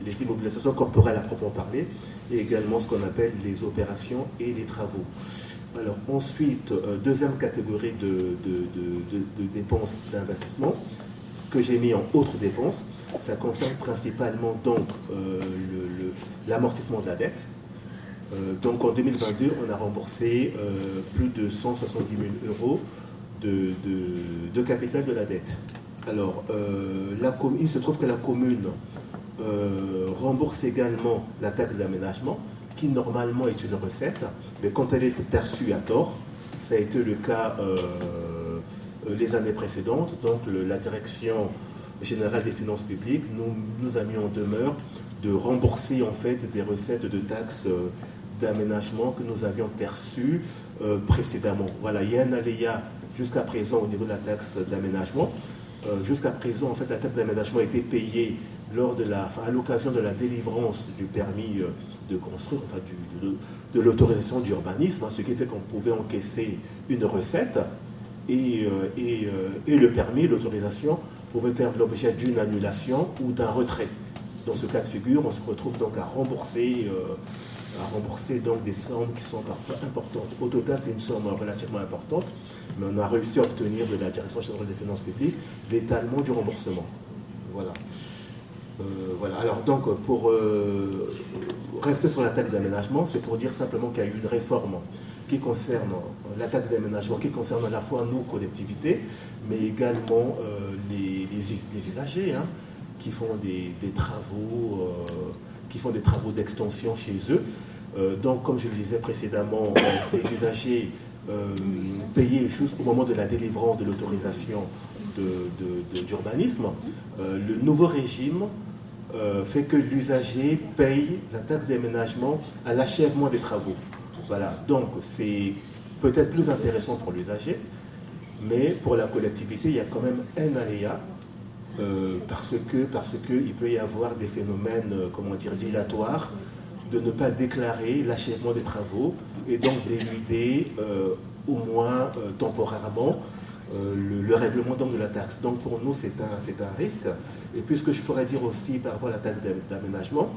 les immobilisations corporelles à proprement parler, et également ce qu'on appelle les opérations et les travaux. Alors ensuite, deuxième catégorie de dépenses d'investissement, que j'ai mis en autres dépenses, ça concerne principalement donc l'amortissement de la dette. Donc en 2022, on a remboursé plus de 170 000 euros de capital de la dette. Alors, il se trouve que la commune rembourse également la taxe d'aménagement, qui normalement est une recette, mais quand elle est perçue à tort, ça a été le cas les années précédentes. Donc, la Direction générale des finances publiques nous a mis en demeure de rembourser en fait des recettes de taxes d'aménagement que nous avions perçues précédemment. Voilà, il y a un aléa jusqu'à présent au niveau de la taxe d'aménagement. Jusqu'à présent, en fait, la taxe d'aménagement a été payée à l'occasion de la délivrance du permis de construire, enfin de l'autorisation d'urbanisme, ce qui fait qu'on pouvait encaisser une recette et le permis, l'autorisation, pouvait faire l'objet d'une annulation ou d'un retrait. Dans ce cas de figure, on se retrouve donc à rembourser donc des sommes qui sont parfois importantes. Au total, c'est une somme relativement importante, mais on a réussi à obtenir de la Direction générale des finances publiques l'étalement du remboursement. Voilà. Voilà. Alors donc, pour rester sur la taxe d'aménagement, c'est pour dire simplement qu'il y a eu une réforme qui concerne la taxe d'aménagement, qui concerne à la fois nos collectivités, mais également les usagers, hein, qui font des travaux d'extension chez eux. Donc, comme je le disais précédemment, les usagers payaient juste au moment de la délivrance de l'autorisation d'urbanisme. Le nouveau régime fait que l'usager paye la taxe d'aménagement à l'achèvement des travaux. Voilà, donc c'est peut-être plus intéressant pour l'usager, mais pour la collectivité, il y a quand même un aléa. Parce qu'il peut y avoir des phénomènes, dilatoires, de ne pas déclarer l'achèvement des travaux et donc d'éluder au moins temporairement le règlement donc, de la taxe. Donc pour nous, c'est un risque. Et puis ce que je pourrais dire aussi par rapport à la taxe d'aménagement,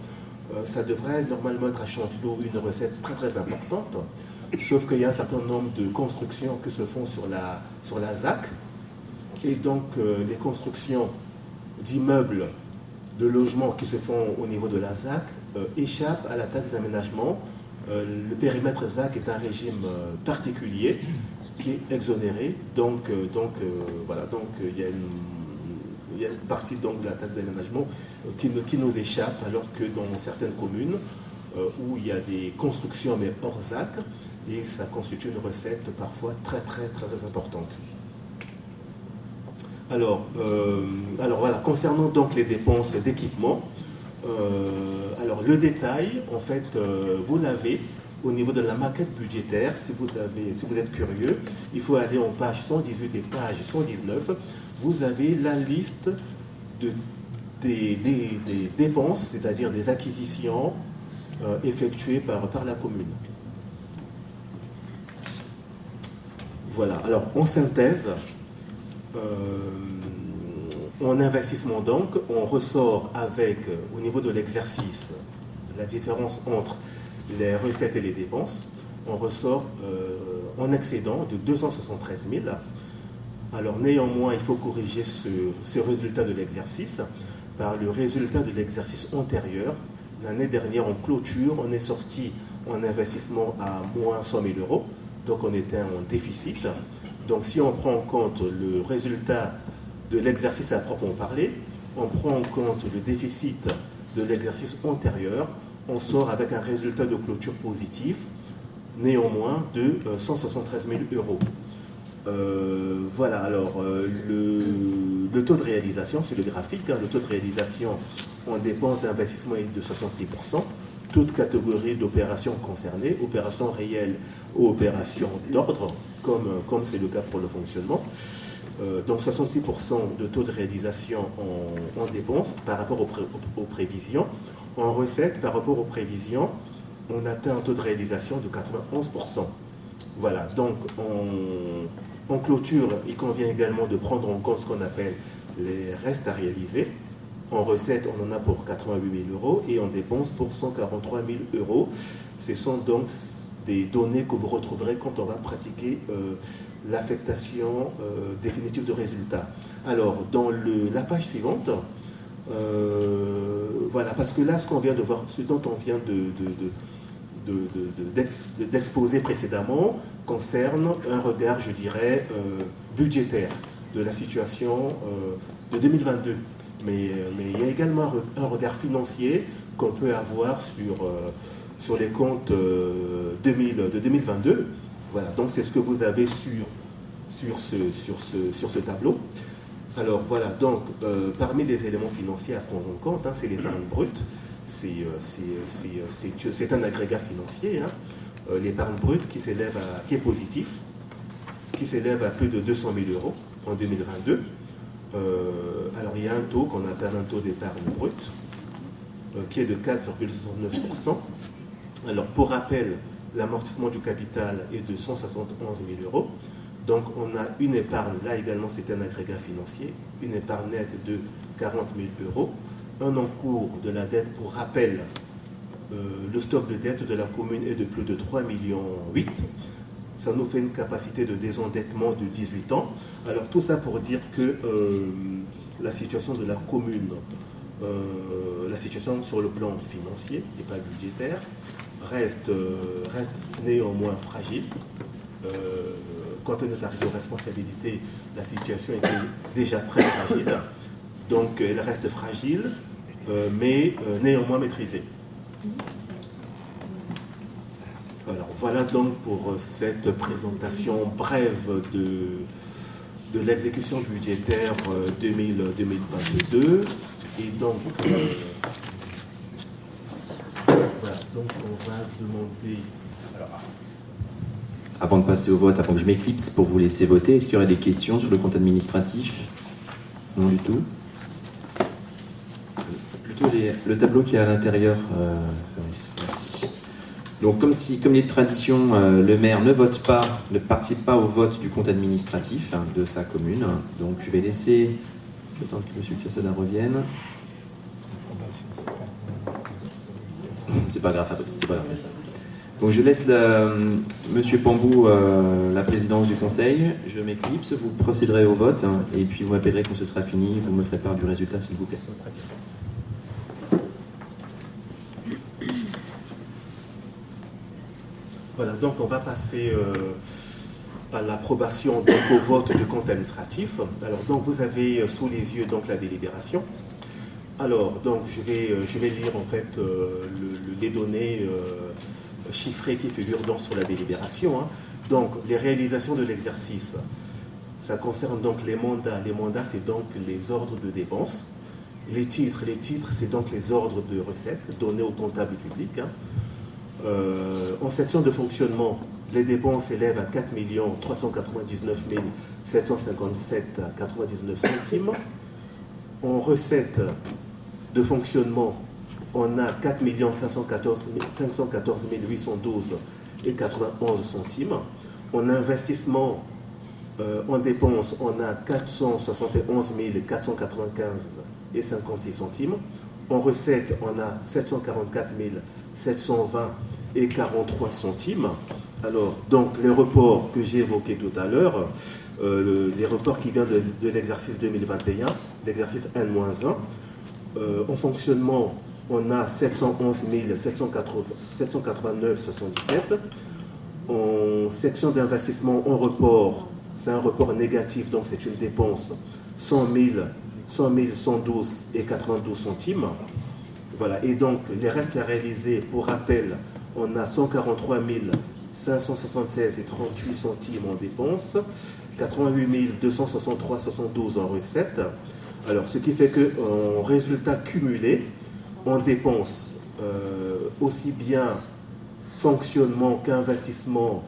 ça devrait normalement être à Chanteloup une recette très très importante, sauf qu'il y a un certain nombre de constructions qui se font sur la ZAC, et donc les constructions d'immeubles, de logements qui se font au niveau de la ZAC échappent à la taxe d'aménagement. Le périmètre ZAC est un régime particulier qui est exonéré. Donc voilà, donc il y a une partie donc, de la taxe d'aménagement qui nous échappe, alors que dans certaines communes où il y a des constructions mais hors ZAC, et ça constitue une recette parfois très très très importante. Alors voilà, concernant donc les dépenses d'équipement, alors le détail, en fait, vous l'avez au niveau de la maquette budgétaire. Si vous êtes curieux, il faut aller en page 118 et page 119. Vous avez la liste des dépenses, c'est-à-dire des acquisitions effectuées par la commune. Voilà, alors en synthèse, en investissement donc, on ressort avec, au niveau de l'exercice, la différence entre les recettes et les dépenses, on ressort en excédent de 273 000. Alors néanmoins, il faut corriger ce résultat de l'exercice par le résultat de l'exercice antérieur. L'année dernière, en clôture, on est sorti en investissement à moins 100 000 euros, donc on était en déficit. Donc si on prend en compte le résultat de l'exercice à proprement parler, on prend en compte le déficit de l'exercice antérieur, on sort avec un résultat de clôture positif, néanmoins de 173 000 euros. Voilà, alors le taux de réalisation, c'est le graphique, hein, le taux de réalisation en dépenses d'investissement est de 66%, toute catégorie d'opérations concernées, opérations réelles ou opérations d'ordre, comme c'est le cas pour le fonctionnement. Donc 66% de taux de réalisation en dépenses par rapport aux prévisions. En recettes, par rapport aux prévisions, on atteint un taux de réalisation de 91%. Voilà, donc en clôture, il convient également de prendre en compte ce qu'on appelle les restes à réaliser. En recettes, on en a pour 88 000 euros et en dépenses pour 143 000 euros. Ce sont donc des données que vous retrouverez quand on va pratiquer l'affectation définitive de résultats. Alors, dans la page suivante, voilà, parce que là, ce qu'on vient de voir, ce dont on vient d'exposer précédemment concerne un regard, je dirais, budgétaire de la situation de 2022. Mais il y a également un regard financier qu'on peut avoir sur les comptes de 2022. Voilà, donc c'est ce que vous avez sur ce tableau. Alors voilà, donc parmi les éléments financiers à prendre en compte, hein, c'est l'épargne brute. C'est un agrégat financier, hein. L'épargne brute qui est positif, qui s'élève à plus de 200 000 euros en 2022. Alors il y a un taux qu'on appelle un taux d'épargne brute qui est de 4,69%. Alors pour rappel, l'amortissement du capital est de 171 000 euros. Donc on a une épargne, là également c'est un agrégat financier, une épargne nette de 40 000 euros. Un encours de la dette, pour rappel, le stock de dette de la commune est de plus de 3,8 millions. Ça nous fait une capacité de désendettement de 18 ans. Alors tout ça pour dire que la situation de la commune, la situation sur le plan financier et pas budgétaire, reste néanmoins fragile. Quand on est arrivé aux responsabilités, la situation était déjà très fragile. Donc elle reste fragile, mais néanmoins maîtrisée. Alors, voilà donc pour cette présentation brève de l'exécution budgétaire 2022. Et donc, voilà, donc on va demander... Alors, avant de passer au vote, avant que je m'éclipse pour vous laisser voter, est-ce qu'il y aurait des questions sur le compte administratif? Non du tout. Plutôt le tableau qui est à l'intérieur. Merci. Donc comme il est de tradition, le maire ne participe pas au vote du compte administratif de sa commune. Donc je vais laisser, attendre que M. Cassada revienne. C'est pas grave, c'est pas grave. Donc je laisse M. Pambou la présidence du conseil, je m'éclipse, vous procéderez au vote, et puis vous m'appellerez quand ce sera fini, vous me ferez part du résultat s'il vous plaît. Voilà, donc on va passer à l'approbation, donc au vote du compte administratif. Alors donc vous avez sous les yeux donc la délibération. Alors donc je vais lire en fait les données chiffrées qui figurent donc sur la délibération, hein. Donc les réalisations de l'exercice, ça concerne donc les mandats. Les mandats, c'est donc les ordres de dépenses. Les titres, c'est donc les ordres de recettes donnés au comptable public, hein. En section de fonctionnement, les dépenses s'élèvent à 4 399 757,99 centimes. En recettes de fonctionnement, on a 4 514 812,91 centimes. En investissement, en dépenses, on a 471 495,56 centimes. En recettes, on a 744 720,43 centimes. Alors, donc, les reports que j'ai évoqués tout à l'heure, les reports qui viennent de l'exercice 2021, l'exercice N-1, en fonctionnement, on a 711 789,77. En section d'investissement, en report, c'est un report négatif, donc c'est une dépense, 100 112,92 centimes. Voilà, et donc les restes à réaliser, pour rappel, on a 143 576,38 centimes en dépenses, 88 263,72 en recettes. Alors, ce qui fait qu'en résultat cumulé, en dépenses, aussi bien fonctionnement qu'investissement,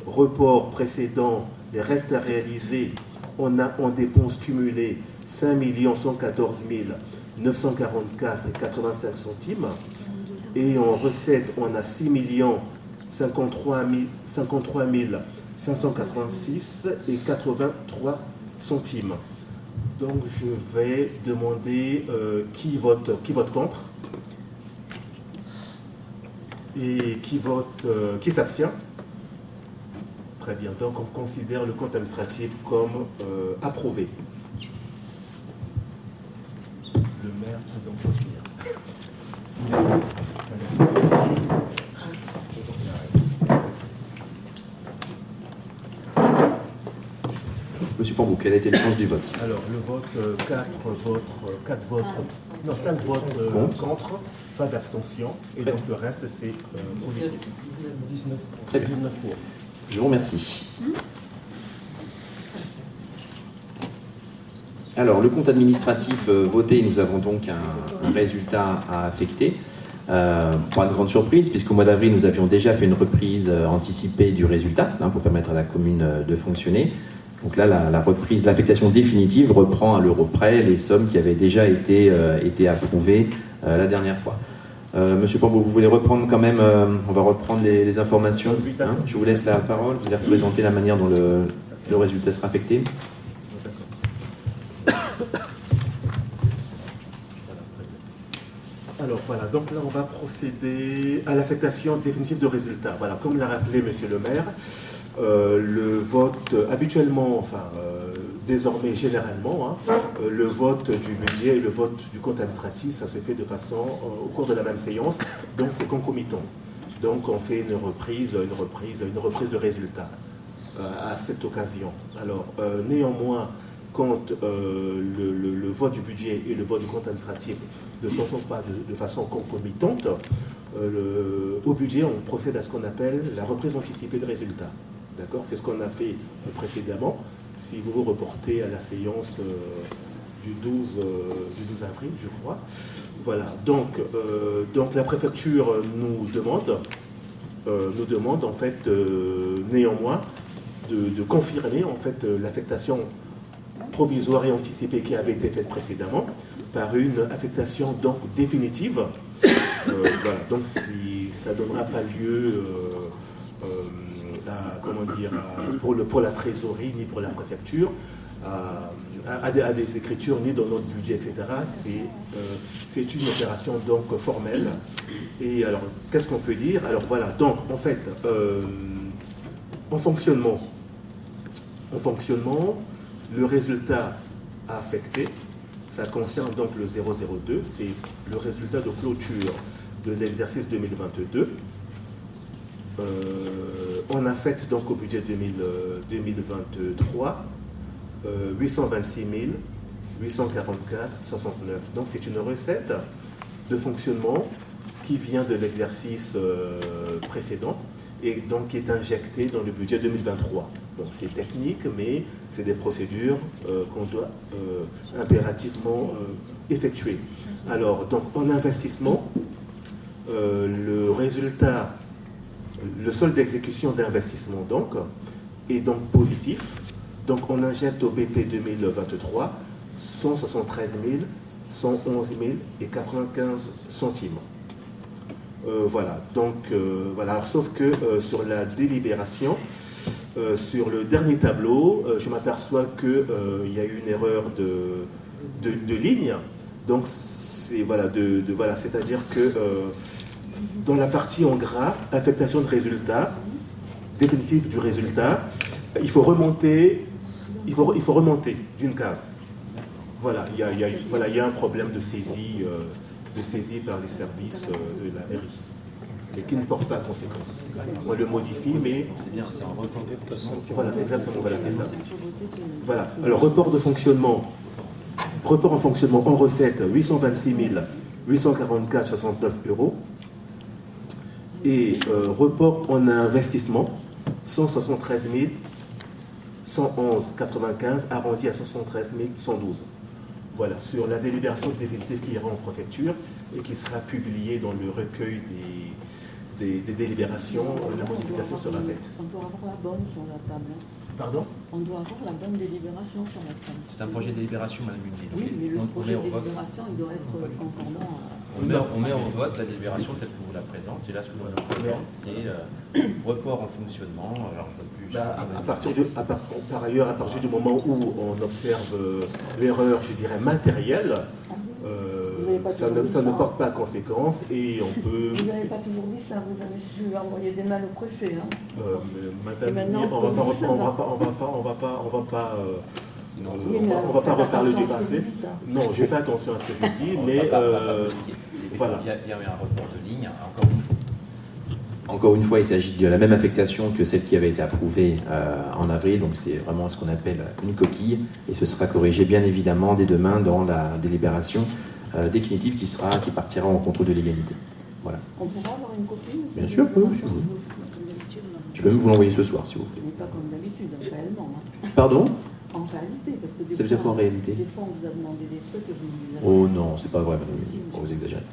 report précédent, les restes à réaliser, on a en dépenses cumulées 5 114 944,85 centimes. Et en recettes, on a 6 53 586,83 centimes. Donc je vais demander qui vote contre et qui s'abstient. Très bien, donc on considère le compte administratif comme approuvé. Le maire peut donc retenir. Monsieur Pambou, quel a été le sens du vote? Alors, le vote, 5 votes contre, pas d'abstention, et donc le reste, c'est positif. 19 Très bien. 19 pour. Je vous remercie. Alors, le compte administratif voté, nous avons donc un résultat à affecter. Pas de grande surprise, puisqu'au mois d'avril, nous avions déjà fait une reprise anticipée du résultat, pour permettre à la commune de fonctionner. Donc là, la reprise, l'affectation définitive reprend à l'euro près les sommes qui avaient déjà été approuvées la dernière fois. Monsieur Pambou, vous voulez reprendre quand même, on va reprendre les informations. Je vous laisse la parole, vous allez représenter la manière dont le résultat sera affecté. Alors voilà, donc là on va procéder à l'affectation définitive de résultats. Voilà, comme l'a rappelé Monsieur le maire, le vote habituellement, désormais généralement, le vote du budget et le vote du compte administratif, ça se fait de façon au cours de la même séance, donc c'est concomitant. Donc on fait une reprise de résultats à cette occasion. Alors néanmoins, quand le vote du budget et le vote du compte administratif ne se font pas de façon concomitante, au budget, on procède à ce qu'on appelle la reprise anticipée de résultats. D'accord ? C'est ce qu'on a fait précédemment. Si vous vous reportez à la séance du 12 avril, je crois. Voilà. Donc la préfecture nous demande en fait néanmoins de confirmer en fait l'affectation provisoire et anticipée qui avait été faite précédemment par une affectation donc définitive. Voilà, donc si ça ne donnera pas lieu pour la trésorerie ni pour la préfecture à des écritures ni dans notre budget, etc. C'est une opération donc formelle. Et alors, qu'est-ce qu'on peut dire? Alors voilà, donc en fait, en fonctionnement, le résultat affecté, ça concerne donc le 002, c'est le résultat de clôture de l'exercice 2022. On affecte donc au budget 2023 826 844,69. Donc c'est une recette de fonctionnement qui vient de l'exercice précédent et donc qui est injectée dans le budget 2023. Donc c'est technique, mais c'est des procédures qu'on doit impérativement effectuer. Alors, donc en investissement, le résultat, le solde d'exécution d'investissement donc, est donc positif. Donc on injecte au BP 2023 173 111 et 95 centimes. Voilà, donc voilà. Alors, sauf que sur la délibération, sur le dernier tableau, je m'aperçois qu'il y a eu une erreur de ligne. Donc c'est voilà, c'est-à-dire que dans la partie en gras, affectation de résultat, définitive du résultat, il faut remonter d'une case. Voilà, il y a un problème de saisie par les services de la mairie, mais qui ne porte pas conséquence. On le modifie, mais... C'est bien, c'est un report de fonctionnement. Voilà, exactement, voilà, c'est ça. Voilà, alors report en fonctionnement en recette, 826 844,69 €. Et report en investissement, 173 111,95 arrondi à 173 112. Voilà, sur la délibération définitive qui ira en préfecture et qui sera publiée dans le recueil des délibérations, la modification sera faite. On doit avoir la bonne sur la table. Pardon? On doit avoir la bonne délibération sur la table. C'est un projet de délibération, Madame Mundy. Oui, mais le projet de au vote. délibération, il doit être concordant à... On met au vote la délibération telle que vous la présentez. Et là, ce que l'on nous présente, c'est report en fonctionnement. Alors, je ne veux plus. Par ailleurs, à partir du moment où on observe l'erreur, je dirais, matérielle, ça ne porte pas conséquence et on peut... Vous n'avez pas toujours dit ça, vous avez su envoyer des mails au préfet. Hein. Madame, on va pas reparler du passé. Non, j'ai fait attention à ce que je dis, mais voilà. Il y a eu un report de ligne, encore une fois. Encore une fois, il s'agit de la même affectation que celle qui avait été approuvée en avril, donc c'est vraiment ce qu'on appelle une coquille, et ce sera corrigé bien évidemment dès demain dans la délibération définitive qui partira en contrôle de légalité. Voilà. On pourra avoir une copie? Bien sûr, oui. Je peux même vous l'envoyer ce soir si vous voulez. Mais pas comme d'habitude, réellement. Hein. Pardon? En réalité, parce que des Ça veut dire quoi en réalité? Des fois, on vous a demandé des trucs et vous nous avez... Oh non, c'est pas vrai, madame. Vous exagérez.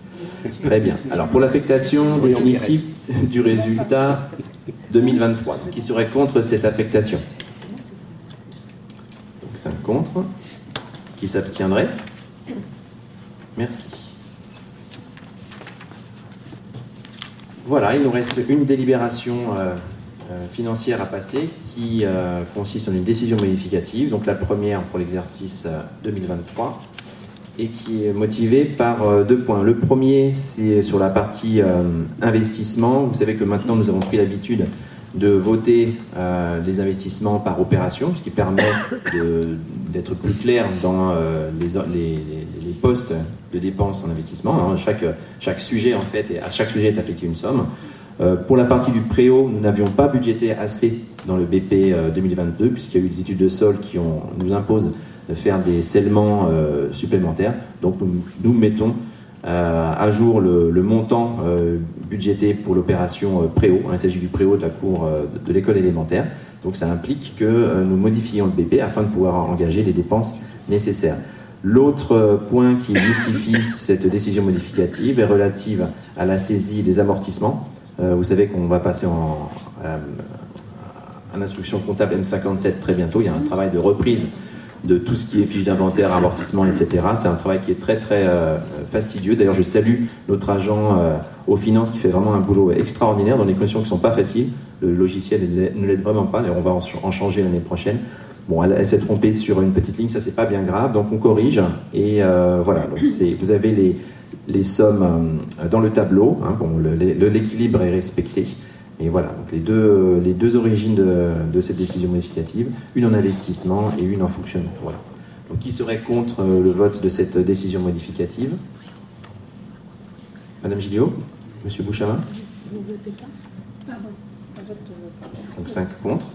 Très bien. Alors, pour l'affectation définitive du résultat 2023, donc, qui serait contre cette affectation? Donc 5 contre. Qui s'abstiendrait? Merci. Voilà, il nous reste une délibération financière à passer qui consiste en une décision modificative, donc la première pour l'exercice 2023, et qui est motivée par 2 points. Le premier, c'est sur la partie investissement. Vous savez que maintenant, nous avons pris l'habitude de voter les investissements par opération, ce qui permet d'être plus clair dans les postes de dépenses en investissement. Hein. Chaque sujet, en fait, à chaque sujet est affecté une somme. Pour la partie du préau, nous n'avions pas budgété assez dans le BP 2022, puisqu'il y a eu des études de sol qui nous imposent de faire des scellements supplémentaires. Donc nous mettons à jour le montant budgété pour l'opération préau. Il s'agit du préau de la cour de l'école élémentaire. Donc ça implique que nous modifions le BP afin de pouvoir engager les dépenses nécessaires. L'autre point qui justifie cette décision modificative est relative à la saisie des amortissements. Vous savez qu'on va passer en instruction comptable M57 très bientôt. Il y a un travail de reprise de tout ce qui est fiche d'inventaire, amortissement, etc. C'est un travail qui est très très fastidieux. D'ailleurs, je salue notre agent aux finances qui fait vraiment un boulot extraordinaire dans des conditions qui ne sont pas faciles. Le logiciel ne l'aide vraiment pas. D'ailleurs, on va en changer l'année prochaine. Bon, elle s'est trompée sur une petite ligne, ça c'est pas bien grave, donc on corrige. Et voilà, donc vous avez les sommes dans le tableau. Hein, bon, l'équilibre est respecté. Et voilà, donc les deux origines de cette décision modificative, une en investissement et une en fonctionnement. Voilà. Donc qui serait contre le vote de cette décision modificative? Madame Gilliot? Monsieur Boucharin? Vous ne votez pas? Pardon. Donc 5 contre.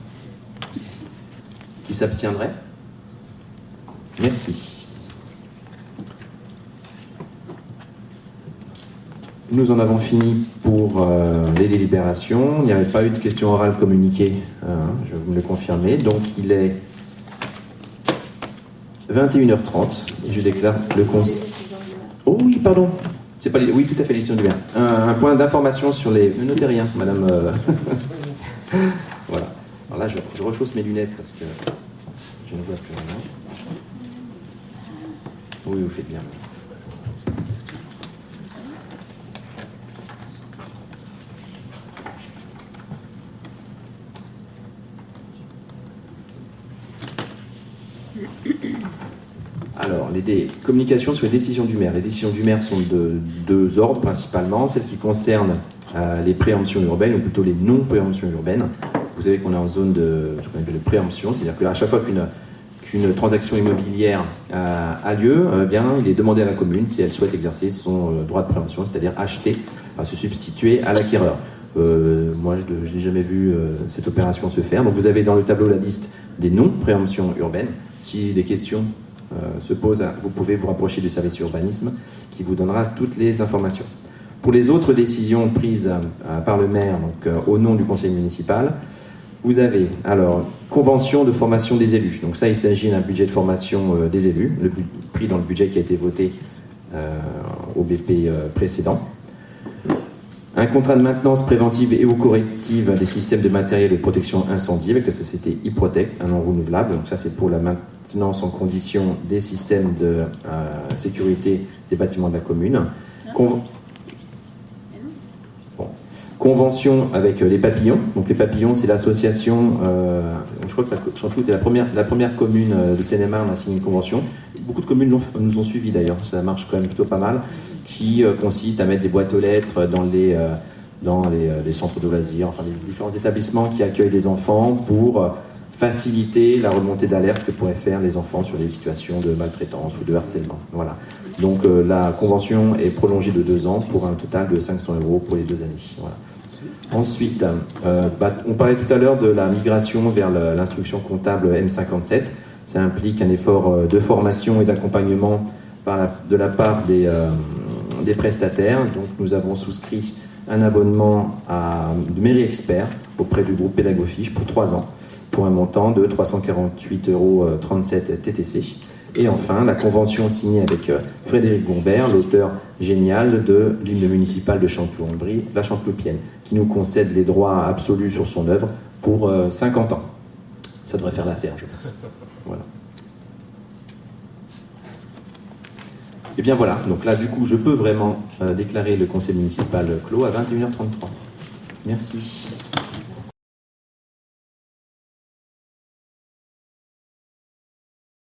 Qui s'abstiendrait? Merci. Nous en avons fini pour les délibérations. Il n'y avait pas eu de questions orales communiquées, je vais vous le confirmer. Donc il est 21h30 et je déclare le conseil. Oh oui, pardon. C'est pas oui, tout à fait, l'édition du maire. Un point d'information sur les... Ne notez rien, madame. Voilà. Alors là, je rechausse mes lunettes parce que je ne vois plus rien. Oui, vous faites bien. Alors, les communications sur les décisions du maire. Les décisions du maire sont de 2 ordres principalement. Celles qui concernent les préemptions urbaines, ou plutôt les non-préemptions urbaines. Vous savez qu'on est en zone de ce qu'on appelle de préemption, c'est-à-dire qu'à chaque fois qu'une transaction immobilière a lieu, bien, il est demandé à la commune si elle souhaite exercer son droit de préemption, c'est-à-dire acheter, se substituer à l'acquéreur. Moi, je n'ai jamais vu cette opération se faire. Donc vous avez dans le tableau la liste des non-préemptions urbaines. Si des questions se posent, vous pouvez vous rapprocher du service urbanisme qui vous donnera toutes les informations. Pour les autres décisions prises par le maire, donc au nom du conseil municipal, vous avez alors convention de formation des élus. Donc ça, il s'agit d'un budget de formation des élus, pris dans le budget qui a été voté au BP précédent. Un contrat de maintenance préventive et ou corrective des systèmes de matériel de protection incendie avec la société e-Protect, un non renouvelable. Donc ça, c'est pour la maintenance en condition des systèmes de sécurité des bâtiments de la commune. Convention avec les Papillons. Donc les Papillons, c'est l'association, je crois que Chanteloup était la première commune de Seine-et-Marne à signer une convention. Beaucoup de communes nous ont suivis d'ailleurs, ça marche quand même plutôt pas mal, qui consiste à mettre des boîtes aux lettres dans les centres de loisirs, enfin les différents établissements qui accueillent des enfants pour faciliter la remontée d'alerte que pourraient faire les enfants sur les situations de maltraitance ou de harcèlement. Voilà. Donc la convention est prolongée de 2 ans pour un total de 500 € pour les 2 années. Voilà. Ensuite, on parlait tout à l'heure de la migration vers l'instruction comptable M57. Ça implique un effort de formation et d'accompagnement de la part des prestataires. Donc nous avons souscrit un abonnement de Mairie Expert auprès du groupe Pédagofiche pour 3 ans, pour un montant de 348,37 € TTC. Et enfin, la convention signée avec Frédéric Gombert, l'auteur génial de l'hymne municipal de Chanteloup-en-Brie, La Chanteloupienne, qui nous concède les droits absolus sur son œuvre pour 50 ans. Ça devrait faire l'affaire, je pense. Voilà. Et bien voilà, donc là, du coup, je peux vraiment déclarer le conseil municipal clos à 21h33. Merci.